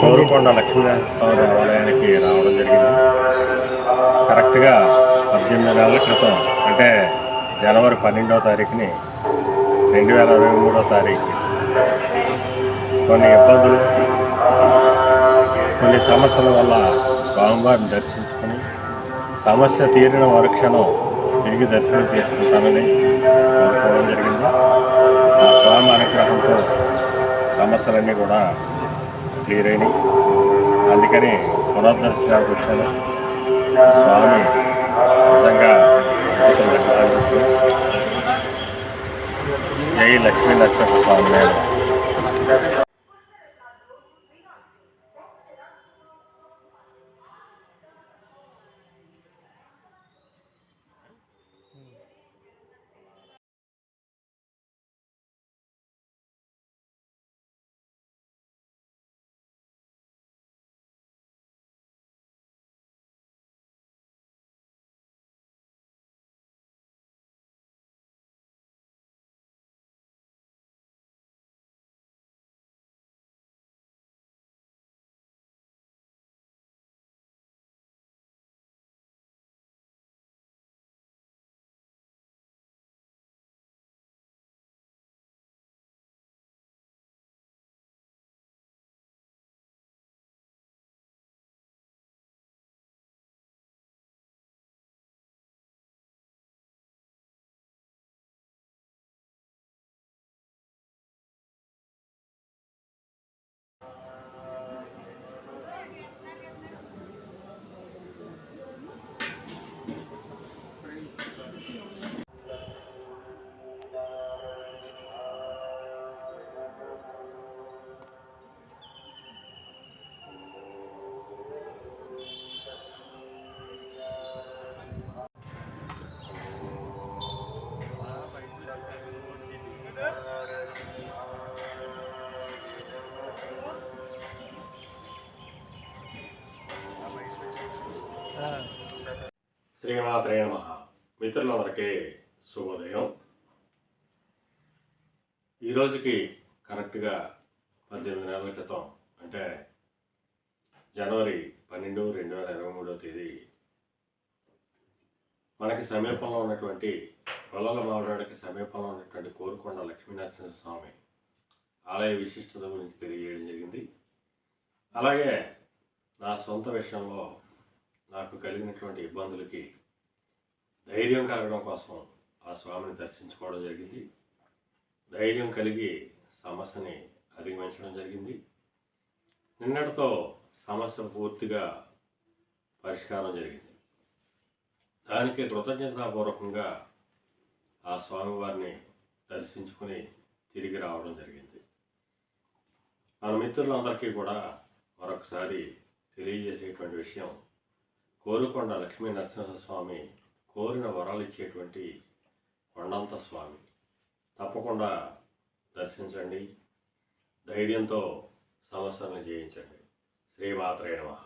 కోరుకొండ లక్ష్మీనరసింహస్వామి దేవాలయానికి రావడం జరిగింది. కరెక్ట్గా 18 నెలల క్రితం, అంటే జనవరి 12వ తారీఖుని 2023వ తారీఖు కొన్ని ఇబ్బందులు, కొన్ని సమస్యల వల్ల స్వామివారిని దర్శించుకొని సమస్య తీరిన మరుక్షణం తిరిగి దర్శనం చేసుకుంటానని కోరుకోవడం జరిగింది. ఆ స్వామి అనుగ్రహంతో సమస్యలన్నీ కూడా క్లియర్ అయినాయి. అందుకని పునర్దర్శనానికి వచ్చాను. స్వామి నిజంగా జై లక్ష్మీ నరసింహ స్వామి. నేను శ్రీమాత్రే నమః. మిత్రులందరికీ శుభోదయం. ఈరోజుకి కరెక్ట్గా 18 నెలల క్రితం, అంటే జనవరి 12, 2023వ తేదీ మనకి సమీపంలో ఉన్నటువంటి గొల్లల మామిడాడికి సమీపంలో ఉన్నటువంటి కోరుకొండ లక్ష్మీనరసింహ స్వామి ఆలయ విశిష్టత గురించి తెలియజేయడం జరిగింది. అలాగే నా సొంత విషయంలో నాకు కలిగినటువంటి ఇబ్బందులకి ధైర్యం కలగడం కోసం ఆ స్వామిని దర్శించుకోవడం జరిగింది. ధైర్యం కలిగి సమస్యని అధిగమించడం జరిగింది. నిన్నటితో సమస్య పూర్తిగా పరిష్కారం జరిగింది. దానికి కృతజ్ఞతాపూర్వకంగా ఆ స్వామివారిని దర్శించుకుని తిరిగి రావడం జరిగింది. మన మిత్రులందరికీ కూడా మరొకసారి తెలియజేసేటువంటి విషయం, కోరుకొండ లక్ష్మీ నరసింహస్వామి కోరిన వరాలు ఇచ్చేటువంటి కొండంత స్వామి. తప్పకుండా దర్శించండి, ధైర్యంతో సమస్యలను జయించండి. శ్రీమాత్రే నమః.